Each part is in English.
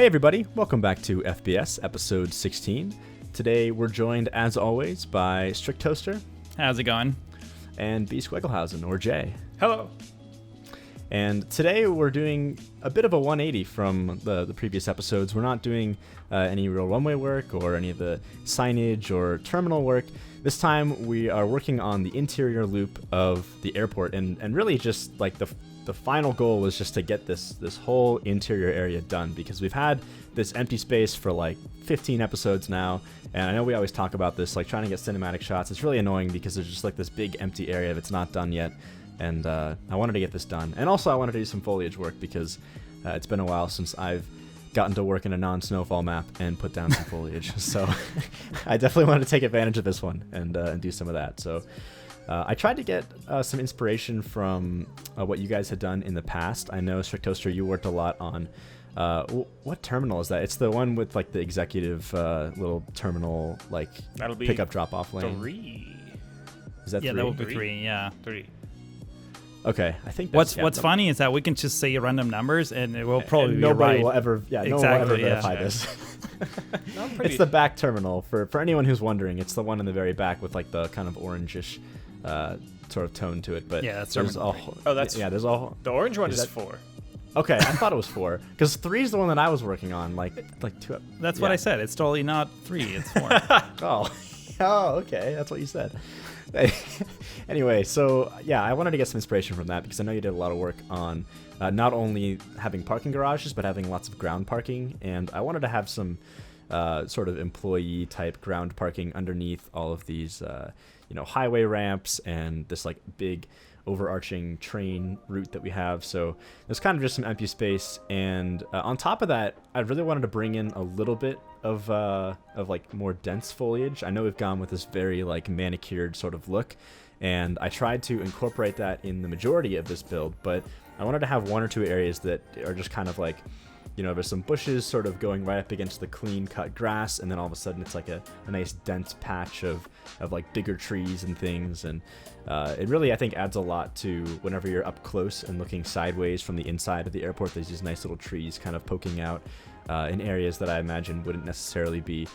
Hey everybody, welcome back to FBS episode 16. Today we're joined as always by Strict Toaster. How's it going? And B. Squigglehausen, or Jay. Hello. And today we're doing a bit of a 180 from the previous episodes. We're not doing any real runway work or any of the signage or terminal work. This time we are working on the interior loop of the airport, and really just like the final goal was just to get this whole interior area done, because we've had this empty space for like 15 episodes now, and I know we always talk about this, like trying to get cinematic shots. It's really annoying because there's just like this big empty area that's not done yet, and I wanted to get this done. And also I wanted to do some foliage work because it's been a while since I've gotten to work in a non-snowfall map and put down some foliage. So I definitely wanted to take advantage of this one and do some of that. So I tried to get some inspiration from what you guys had done in the past. I know, Strict Toaster, you worked a lot on what terminal is that? It's the one with like the executive little terminal, like pickup drop-off lane. 3. Is that 3? Yeah, that would be 3. Yeah, 3. Okay, I think that's, what's funny is that we can just say random numbers and it will probably and be nobody right. will ever, no one will ever verify this. It's the back terminal for anyone who's wondering. It's the one in the very back with like the kind of orangish sort of tone to it. But yeah, that's there's all. Oh, that's there's all. The orange one is that 4. Okay, I thought it was 4 because 3 is the one that I was working on. Like 2. That's what I said. It's totally not 3. It's 4. Oh, okay. That's what you said. Anyway, so yeah, I wanted to get some inspiration from that because I know you did a lot of work on not only having parking garages, but having lots of ground parking. And I wanted to have some sort of employee type ground parking underneath all of these, highway ramps and this like big overarching train route that we have. So there's kind of just some empty space. And on top of that, I really wanted to bring in a little bit of like more dense foliage. I know we've gone with this very like manicured sort of look, and I tried to incorporate that in the majority of this build, but I wanted to have 1 or 2 areas that are just kind of like, there's some bushes sort of going right up against the clean cut grass, and then all of a sudden it's like a nice dense patch of like bigger trees and things. And it really, I think, adds a lot to whenever you're up close and looking sideways from the inside of the airport. There's these nice little trees kind of poking out in areas that I imagine wouldn't necessarily be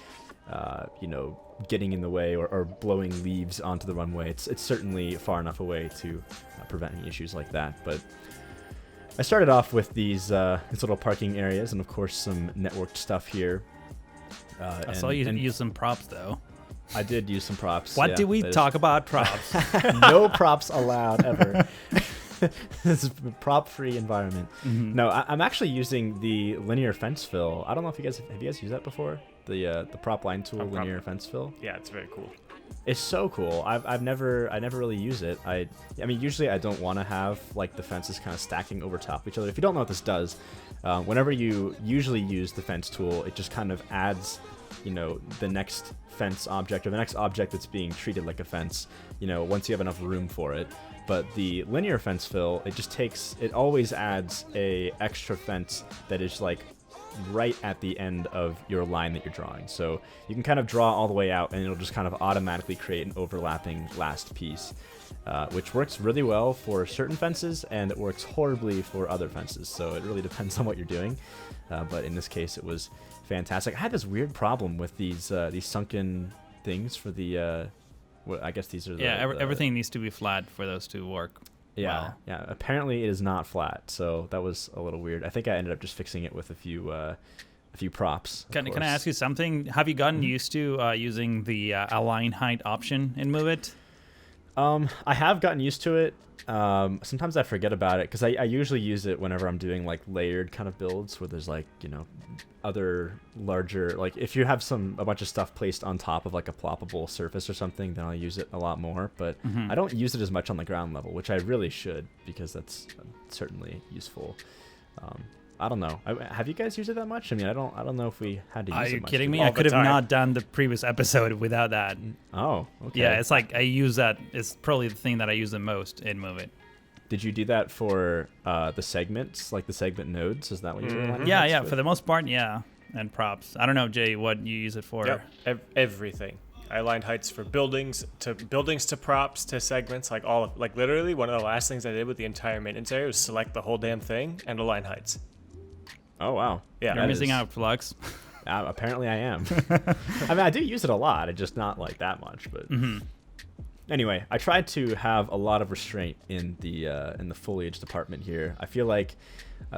getting in the way or blowing leaves onto the runway. It's certainly far enough away to prevent any issues like that. But I started off with these little parking areas and, of course, some networked stuff here. I saw you use some props, though. I did use some props. What did we talk about props? No props allowed ever. This is a prop-free environment. Mm-hmm. No, I'm actually using the linear fence fill. I don't know if you guys have used that before. The prop line tool, linear fence fill. Yeah, it's very cool. It's so cool. I never really use it. I mean, usually I don't want to have like the fences kind of stacking over top of each other. If you don't know what this does, whenever you usually use the fence tool, it just kind of adds, the next fence object or the next object that's being treated like a fence, once you have enough room for it. But the linear fence fill, it always adds a extra fence that is like right at the end of your line that you're drawing. So you can kind of draw all the way out and it'll just kind of automatically create an overlapping last piece, which works really well for certain fences and it works horribly for other fences. So it really depends on what you're doing. But in this case, it was fantastic. I had this weird problem with these sunken things for the, I guess these are the... Yeah, everything needs to be flat for those to work. Yeah, well. Yeah. Apparently, it is not flat, so that was a little weird. I think I ended up just fixing it with a few props. Can I ask you something? Have you gotten used to using the align height option in Move It? I have gotten used to it. Sometimes I forget about it because I usually use it whenever I'm doing like layered kind of builds where there's like other larger, like if you have a bunch of stuff placed on top of like a ploppable surface or something, then I'll use it a lot more. But I don't use it as much on the ground level, which I really should, because that's certainly useful. I don't know. Have you guys used it that much? I mean, I don't know if we had to use it much. Are you kidding me? I could have not done the previous episode without that. Oh, okay. Yeah, it's like I use that. It's probably the thing that I use the most in Move It. Did you do that for the segments, like the segment nodes? Is that what you were doing? Yeah, for the most part, yeah. And props. I don't know, Jay, what you use it for. Yep, everything. I aligned heights for buildings to props to segments, like literally one of the last things I did with the entire maintenance area was select the whole damn thing and align heights. Oh wow. Yeah. You're missing out, Flux. Apparently I am. I mean, I do use it a lot. It's just not like that much. But anyway, I tried to have a lot of restraint in the foliage department here. I feel like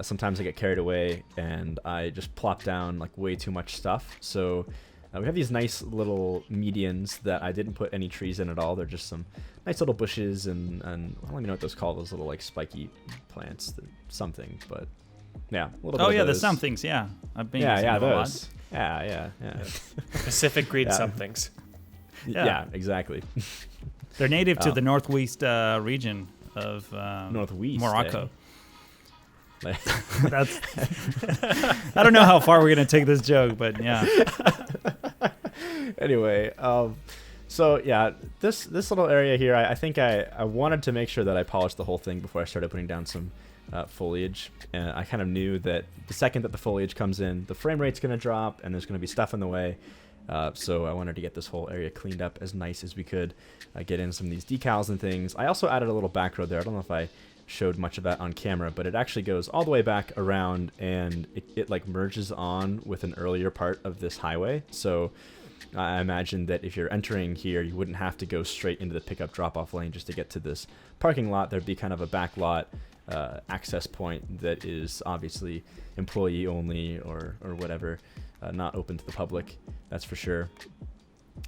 sometimes I get carried away and I just plop down like way too much stuff. So we have these nice little medians that I didn't put any trees in at all. They're just some nice little bushes and I don't even know what those call, those little like spiky plants, something, but. Yeah. A little bit of the those. somethings. Yeah, I've been using them a lot. Those. Yeah. Pacific green somethings. Yeah, exactly. They're native to the northwest region of Northwest Morocco. That's. I don't know how far we're gonna take this joke, but yeah. Anyway, so yeah, this little area here, I think I wanted to make sure that I polished the whole thing before I started putting down some foliage, and I kind of knew that the second that the foliage comes in, the frame rate's going to drop and there's going to be stuff in the way, so I wanted to get this whole area cleaned up as nice as we could, get in some of these decals and things. I also added a little back road there. I don't know if I showed much of that on camera, but it actually goes all the way back around and it like merges on with an earlier part of this highway. So I imagine that if you're entering here, you wouldn't have to go straight into the pickup drop-off lane just to get to this parking lot. There'd be kind of a back lot access point that is obviously employee only or whatever, not open to the public, that's for sure.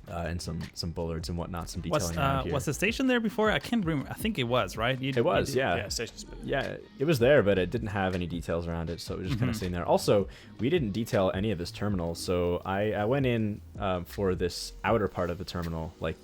And some bollards and whatnot, some detailing around here. Was the station there before? I can't remember. I think it was, right? It was, yeah. Yeah, station's been. Yeah, it was there, but it didn't have any details around it, so it was just kind of sitting there. Also, we didn't detail any of this terminal, so I went in for this outer part of the terminal, like,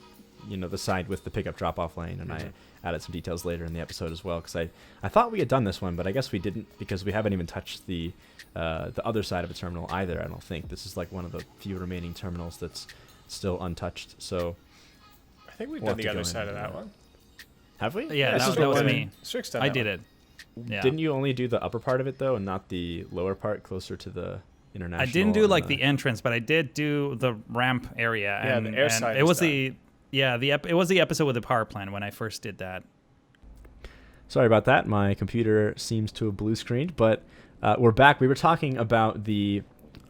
the side with the pickup drop-off lane, and I added some details later in the episode as well, because I thought we had done this one, but I guess we didn't, because we haven't even touched the other side of the terminal either, I don't think. This is like one of the few remaining terminals that's still untouched, so I think we've done the other side of that one. Have we? Yeah, that was me. Strick's I did it. Yeah. Didn't you only do the upper part of it though, and not the lower part closer to the international? I didn't do like the entrance, but I did do the ramp area. Yeah, and, the air side. It was it was the episode with the power plant when I first did that. Sorry about that. My computer seems to have blue screened, but we're back. We were talking about the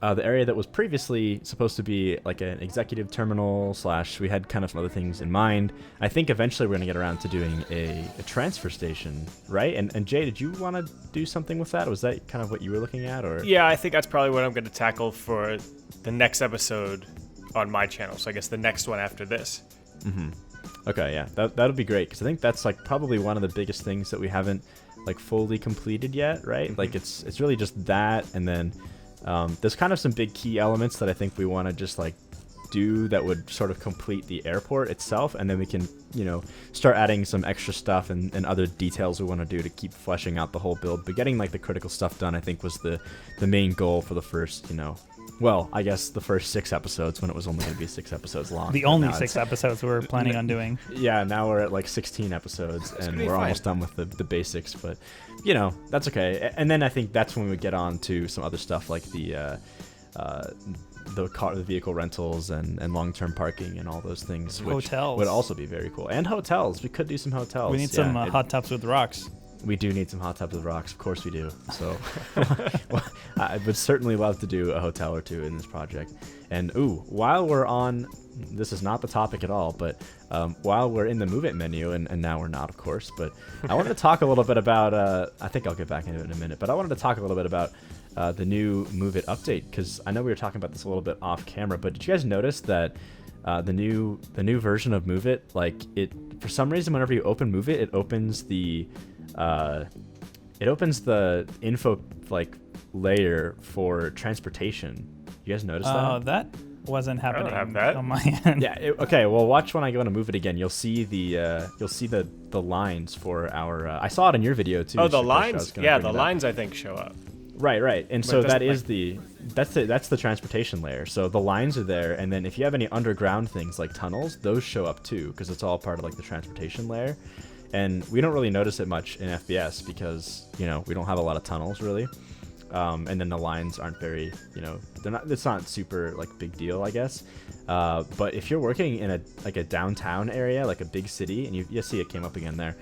area that was previously supposed to be like an executive terminal / we had kind of some other things in mind. I think eventually we're going to get around to doing a transfer station, right? And Jay, did you want to do something with that? Was that kind of what you were looking at? Or Yeah, I think that's probably what I'm going to tackle for the next episode on my channel. So I guess the next one after this. Okay, yeah, that'll be great, because I think that's like probably one of the biggest things that we haven't like fully completed yet, right? Like it's really just that, and then there's kind of some big key elements that I think we want to just like do that would sort of complete the airport itself, and then we can start adding some extra stuff and other details we want to do to keep fleshing out the whole build. But getting like the critical stuff done, I think, was the main goal for the first well, I guess the first 6 episodes, when it was only going to be 6 episodes long. The only 6 episodes we were planning on doing. Yeah, now we're at like 16 episodes, and we're almost done with the basics, but that's okay. And then I think that's when we would get on to some other stuff like the vehicle rentals and long-term parking and all those things, which hotels would also be very cool. And hotels, we could do some hotels. We need some hot tubs with rocks. We do need some hot tubs with rocks, of course we do. So I would certainly love to do a hotel or two in this project. And while we're on, this is not the topic at all, but while we're in the Move It menu, and now we're not, of course, but I wanted to talk a little bit about, I think I'll get back into it in a minute, but I wanted to talk a little bit about the new Move It update, because I know we were talking about this a little bit off camera, but did you guys notice that the new version of Move It, like for some reason, whenever you open Move It, it opens the info like layer for transportation. You guys notice that? That wasn't happening. I don't have that on my end. Yeah. Okay. Well, watch when I go to Move It again. You'll see the lines for our. I saw it in your video too. Oh, the lines. Yeah, the lines I think show up. Right. And so that is that's the transportation layer. So the lines are there, and then if you have any underground things like tunnels, those show up too, because it's all part of like the transportation layer. And we don't really notice it much in FBS because, we don't have a lot of tunnels really. And then the lines aren't very, it's not super like big deal, I guess. But if you're working in a downtown area, like a big city, and you see it came up again there,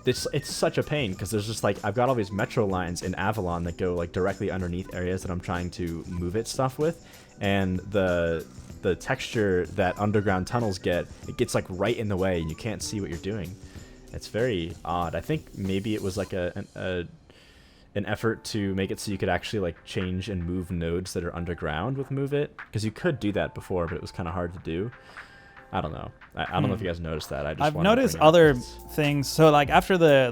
It's such a pain because there's just like I've got all these metro lines in Avalon that go like directly underneath areas that I'm trying to move it stuff with, and the texture that underground tunnels get, it gets like right in the way and you can't see what you're doing. It's very odd. I think maybe it was like an effort to make it so you could actually like change and move nodes that are underground with Move It, because you could do that before, but it was kind of hard to do. I don't know. I don't know if you guys noticed that. I've noticed other things. So like after the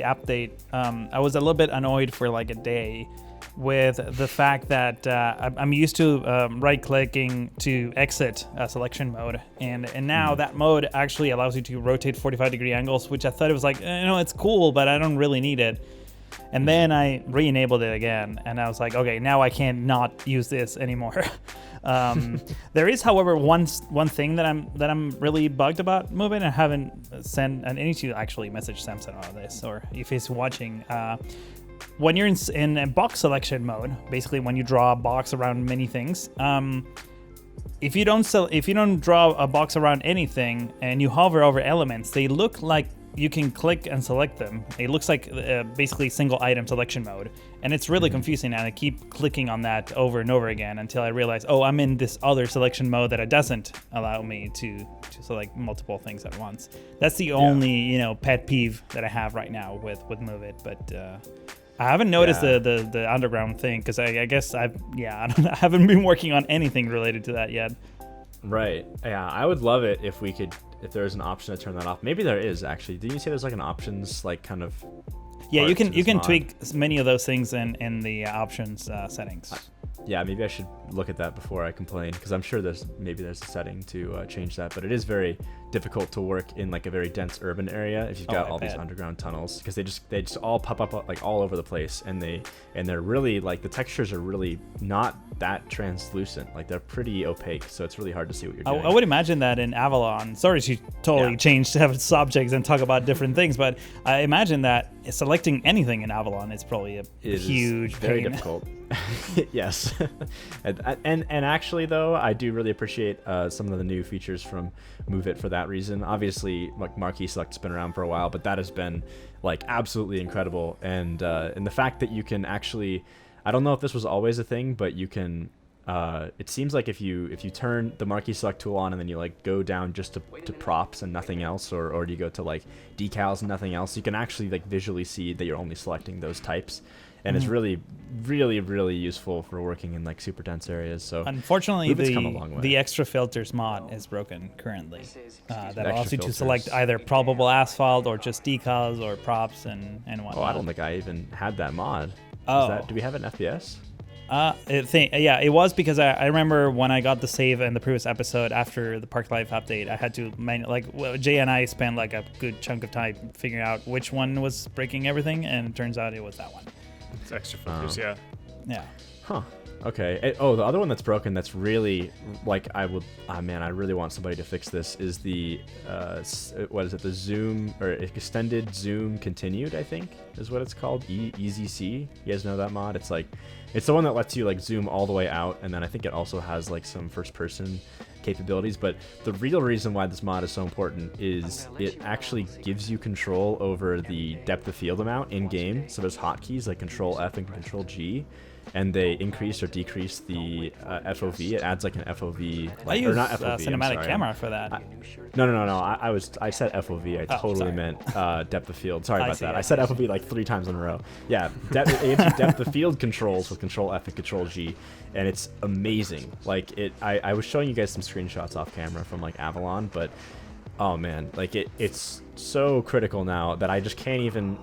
update, I was a little bit annoyed for like a day with the fact that I'm used to right-clicking to exit selection mode, and now that mode actually allows you to rotate 45-degree angles, which I thought it was like, it's cool, but I don't really need it. And then I re-enabled it again, and I was like, okay, now I can't not use this anymore. There is, however, one thing that I'm really bugged about Move It, and I haven't sent, and I need to actually message Samson on this, or if he's watching. When you're in a box selection mode, basically when you draw a box around many things, if you don't draw a box around anything and you hover over elements, they look like you can click and select them. It looks like basically single item selection mode, and it's really confusing, and I keep clicking on that over and over again until I realize, I'm in this other selection mode that it doesn't allow me to select multiple things at once. That's the only pet peeve that I have right now with Move It, but I haven't noticed the underground thing, because I guess I haven't been working on anything related to that yet. Right. Yeah, I would love it if there was an option to turn that off. Maybe there is, actually. Didn't you say there's like an options like kind of? Yeah, you can tweak many of those things in the options settings. Yeah, maybe I should look at that before I complain, because I'm sure there's a setting to change that. But it is very difficult to work in like a very dense urban area if you've got all these underground tunnels, because they just all pop up like all over the place, and they're really like the textures are really not that translucent. Like they're pretty opaque, so it's really hard to see what you're doing. I would imagine that in Avalon. Sorry to totally change to have subjects and talk about different things, but I imagine that selecting anything in Avalon is probably a huge pain. Very difficult. Yes. and actually though, I do really appreciate some of the new features from Move It for that reason. Obviously, like Marquee Select's been around for a while, but that has been like absolutely incredible. And the fact that you can actually, I don't know if this was always a thing, but you can. It seems like if you turn the Marquee Select tool on and then you like go down just to props and nothing else, or you go to like decals and nothing else, you can actually like visually see that you're only selecting those types. And it's really, really, really useful for working in like super dense areas. So unfortunately, the extra filters mod is broken currently. That allows you to select either probable asphalt or just decals or props and whatnot. Oh, I don't think I even had that mod. Do we have it in FBS? It was because I remember when I got the save in the previous episode after the Park Life update, I had to Jay and I spent like a good chunk of time figuring out which one was breaking everything, and it turns out it was that one. It's extra filters, yeah. Huh. Okay. The other one that's broken that's really like I really want somebody to fix this is the what is it? The zoom or extended zoom continued, I think is what it's called. Easy C. You guys know that mod? It's the one that lets you like zoom all the way out, and then I think it also has like some first person capabilities. But the real reason why this mod is so important is it actually gives you control over the depth of field amount in game. So there's hotkeys like Control F and Control G, and they increase or decrease the FOV. It adds like an FOV, or not FOV, cinematic camera for that. No. I said FOV. I totally meant depth of field. Sorry about that. I said FOV like 3 times in a row. Yeah, it gives you depth of field controls with Control F and Control G, and it's amazing. Like I was showing you guys some screenshots off camera from like Avalon, but oh man, like it's so critical now that I just can't even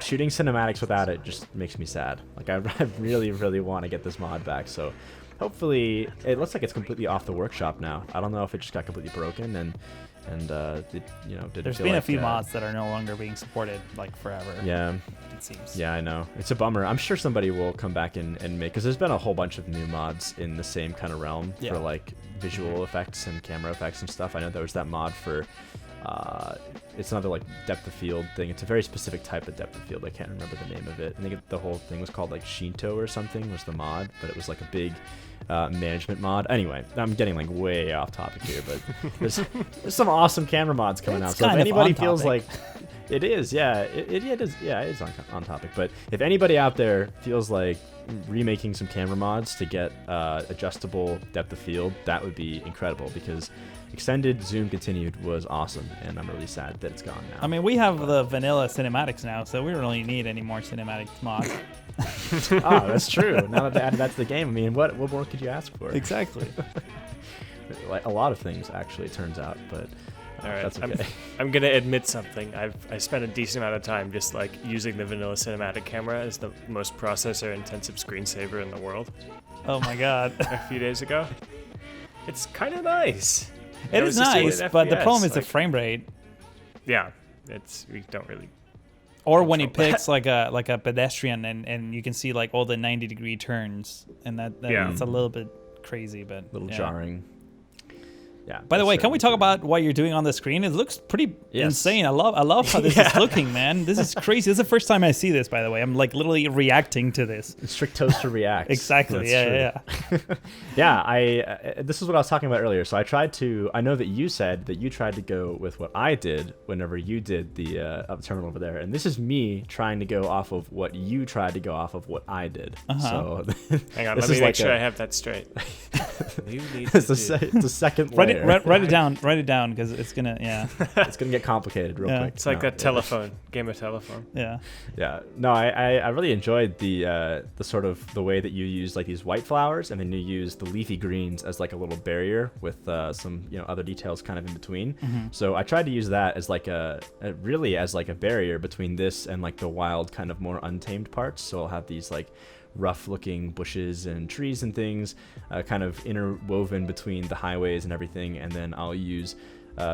shooting cinematics without it just makes me sad. Like I really, really want to get this mod back. So hopefully it looks like it's completely off the workshop now. I don't know if it just got completely broken and there's been a few mods that are no longer being supported like forever. Yeah, it seems. Yeah, I know. It's a bummer. I'm sure somebody will come back and make, because there's been a whole bunch of new mods in the same kind of realm for like visual effects and camera effects and stuff. I know there was that mod for it's another like depth of field thing. It's a very specific type of depth of field. I can't remember the name of it. I think the whole thing was called like Shinto or something was the mod, but it was like a big management mod. Anyway, I'm getting like way off topic here, but there's some awesome camera mods coming out. So if anybody feels like It is, yeah. It is, yeah. It is on topic. But if anybody out there feels like remaking some camera mods to get adjustable depth of field, that would be incredible because extended zoom continued was awesome, and I'm really sad that it's gone now. I mean, we have the vanilla cinematics now, so we don't really need any more cinematic mods. Oh, that's true. Now that they added that to the game, I mean, what more could you ask for? Exactly. Like a lot of things, actually, it turns out, but. All right, that's okay. I'm gonna admit something. I spent a decent amount of time just like using the vanilla cinematic camera as the most processor-intensive screensaver in the world. Oh my god. A few days ago. It's kind of nice. It is nice, but the problem is the frame rate. Yeah, we don't really. Or when he picks like a pedestrian and you can see like all the 90-degree turns, and that's a little bit crazy, but a little jarring. Yeah. By the way, can we talk about what you're doing on the screen? It looks pretty insane. I love how this is looking, man. This is crazy. This is the first time I see this, by the way. I'm like literally reacting to this. Strict toaster reacts. Exactly. Yeah. Yeah. This is what I was talking about earlier. So I know that you said that you tried to go with what I did whenever you did the terminal over there, and this is me trying to go off of what you tried to go off of what I did. So hang on, let me make sure I have that straight. It's the second layer. Write it down, because it's gonna, it's gonna get complicated real quick. It's like that game of telephone. Yeah. No, I really enjoyed the sort of the way that you use like these white flowers, and then you use the leafy greens as like a little barrier with some other details kind of in between. So I tried to use that as like a barrier between this and like the wild kind of more untamed parts. So I'll have these like rough looking bushes and trees and things kind of interwoven between the highways and everything, and then I'll use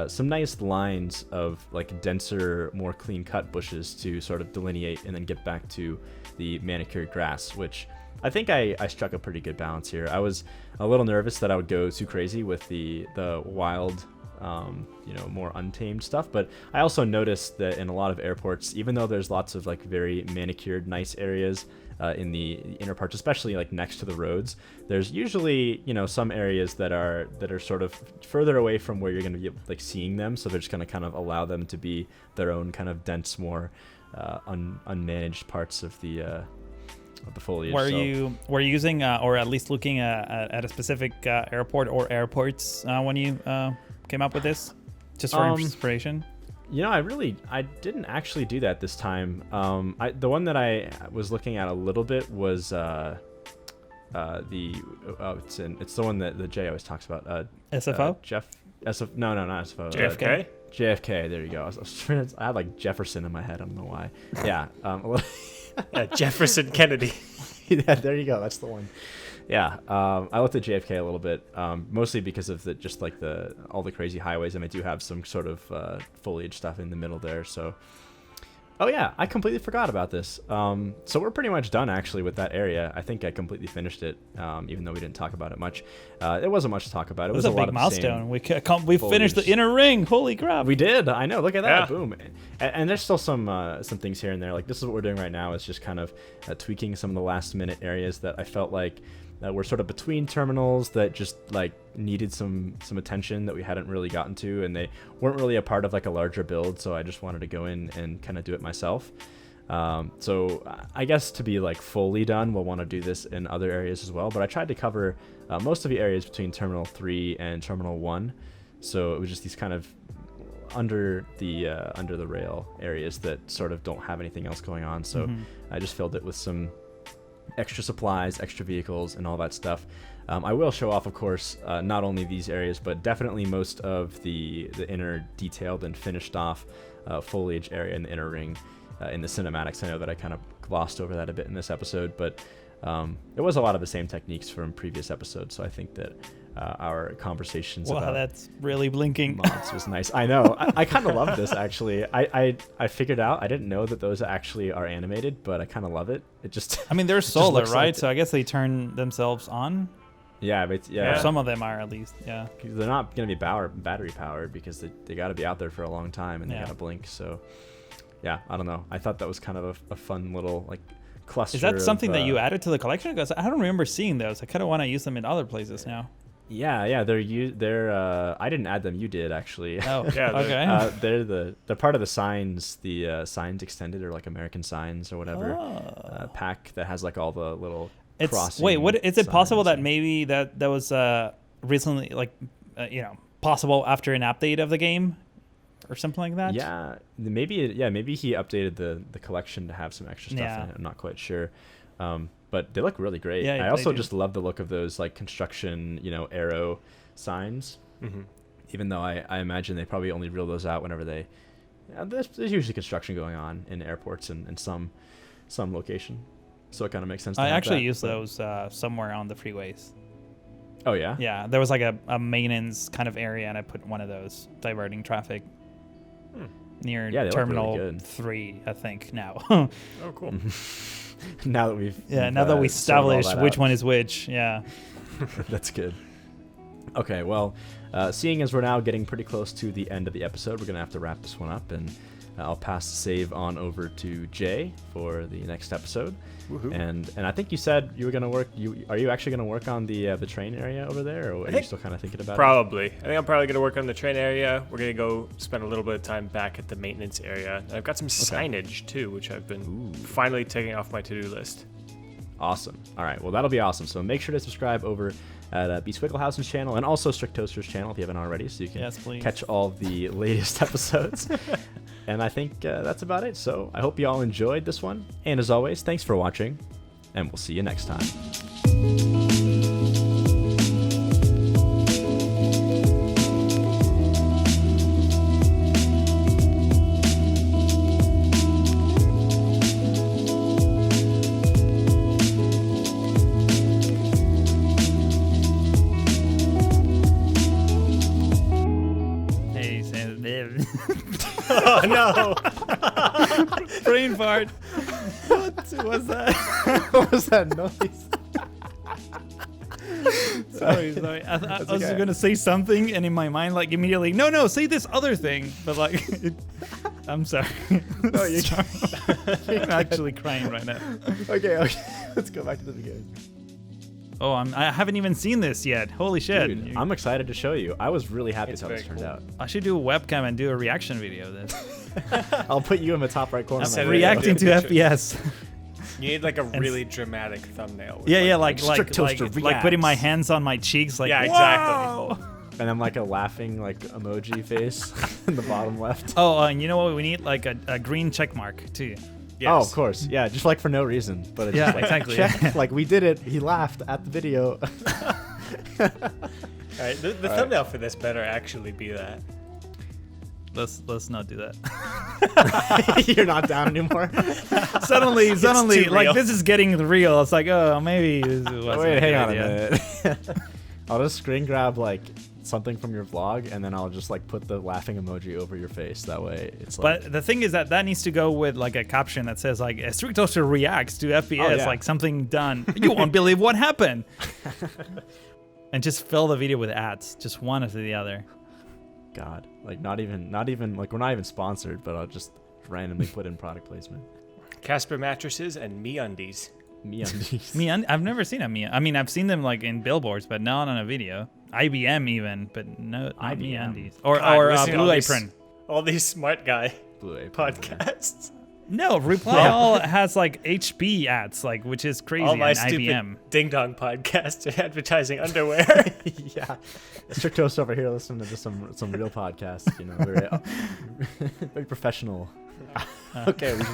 some nice lines of like denser, more clean cut bushes to sort of delineate and then get back to the manicured grass, which I think I struck a pretty good balance here. I was a little nervous that I would go too crazy with the wild more untamed stuff, but I also noticed that in a lot of airports, even though there's lots of like very manicured nice areas in the inner parts, especially like next to the roads, there's usually some areas that are sort of further away from where you're going to be like seeing them, so they're just going to kind of allow them to be their own kind of dense, more unmanaged parts of the foliage. Were you using or at least looking at a specific airport or airports when you came up with this, just for inspiration? I didn't actually do that this time. The one that I was looking at a little bit was it's the one that the Jay always talks about. SFO? No, not SFO. JFK? JFK, there you go. I had like Jefferson in my head, I don't know why. Yeah. Jefferson Kennedy. Yeah, there you go. That's the one. Yeah, I looked at JFK a little bit, mostly because of all the crazy highways, and I do have some sort of foliage stuff in the middle there. So, oh yeah, I completely forgot about this. So we're pretty much done actually with that area. I think I completely finished it, even though we didn't talk about it much. It wasn't much to talk about. It was a big milestone. We finished the inner ring. Holy crap! We did. I know. Look at that. Yeah. Boom. And there's still some things here and there. Like this is what we're doing right now. Is just kind of tweaking some of the last minute areas that I felt like were sort of between terminals that just like needed some attention that we hadn't really gotten to, and they weren't really a part of like a larger build, so I just wanted to go in and kind of do it myself. So I guess to be like fully done, we'll want to do this in other areas as well, but I tried to cover most of the areas between Terminal 3 and Terminal 1, so it was just these kind of under the rail areas that sort of don't have anything else going on, so I just filled it with some extra supplies, extra vehicles, and all that stuff. I will show off, of course, not only these areas, but definitely most of the inner detailed and finished off foliage area in the inner ring in the cinematics. I know that I kind of glossed over that a bit in this episode, but it was a lot of the same techniques from previous episodes, so I think that our conversations about that's really blinking mods was nice. I know. I kind of love this, actually. I figured out, I didn't know that those actually are animated, but I kind of love it. It just I mean, they're solar, right? So I guess they turn themselves on. Yeah, but yeah. Or some of them are, at least. Yeah. They're not going to be battery powered because they got to be out there for a long time, and they got to blink. So yeah, I don't know. I thought that was kind of a fun little like cluster. Is that something that you added to the collection? Because I don't remember seeing those. I kind of want to use them in other places now. Yeah. They're I didn't add them. You did actually. Oh, Yeah, okay. They're part of the signs, signs extended or like American signs or whatever pack that has like all the little. Wait, what is it possible signs. that maybe that was recently like possible after an update of the game or something like that? Yeah, maybe he updated the collection to have some extra stuff in it. I'm not quite sure. But they look really great. Yeah, I also do. just love the look of those like construction, arrow signs. Mm-hmm. Even though I imagine they probably only reel those out whenever there's usually construction going on in airports and some location. So it kind of makes sense. I actually use those somewhere on the freeways. Oh yeah? Yeah, there was like a maintenance kind of area, and I put one of those diverting traffic near Terminal really 3, I think, now. Oh, cool. now that we've established which one is which, yeah. That's good. Okay, well, seeing as we're now getting pretty close to the end of the episode, we're going to have to wrap this one up, and I'll pass the save on over to Jay for the next episode. Woohoo. And I think you said you were going to work. Are you actually going to work on the train area over there, or are you still kind of thinking about probably. I think I'm probably going to work on the train area. We're going to go spend a little bit of time back at the maintenance area. And I've got some signage too, which I've been finally taking off my to-do list. Awesome. All right. Well, that'll be awesome. So make sure to subscribe over at B. Swigglehausen's channel and also Strict Toaster's channel if you haven't already, so you can catch all the latest episodes. And I think that's about it. So I hope you all enjoyed this one. And as always, thanks for watching, and we'll see you next time. Oh no! Brain fart. What was that? What was that noise? Sorry. I was gonna say something, and in my mind, like immediately, no, say this other thing. But like, I'm sorry. No, you're I'm actually crying right now. Okay. Let's go back to the beginning. Oh, I haven't even seen this yet. Holy shit! Dude, I'm excited to show you. I was really happy with how this turned out. I should do a webcam and do a reaction video of this. I'll put you in the top right corner. I'm reacting to FBS. You need like a really dramatic thumbnail. Yeah, like putting my hands on my cheeks, like yeah, exactly. And then like a laughing like emoji face in the bottom left. Oh, and you know what? We need like a green check mark too. Yes. Oh, of course. Yeah, just like for no reason. But it's just like, exactly. Check. Like we did it. He laughed at the video. All right, the thumbnail for this better actually be that. Let's not do that. You're not down anymore. Suddenly, like this is getting real. It's like, oh, maybe. This Wait, hang on a minute. I'll just screen grab like something from your vlog, and then I'll just like put the laughing emoji over your face. That way, it's like. But the thing is that needs to go with like a caption that says like Strict Toaster reacts to FBS, like something done. You won't believe what happened. And just fill the video with ads, just one after the other. God, like not even like we're not even sponsored, but I'll just randomly put in product placement. Casper mattresses and MeUndies. MeUndies. I've never seen a Me. I mean, I've seen them like in billboards, but not on a video. IBM even, but no, not MeUndies. Or Blue Apron. All these smart guy Blue Apron podcasts. No, Reply All has like HP ads, like which is crazy. All my and stupid IBM. ding dong podcasts are advertising underwear. Yeah, Strict Toast over here listening to just some real podcasts. Very professional. Okay, we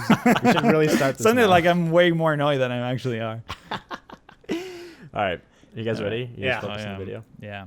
should really start this. Something like I'm way more annoyed than I actually are. All right, you guys ready? You guys Yeah. focus on the video. Yeah.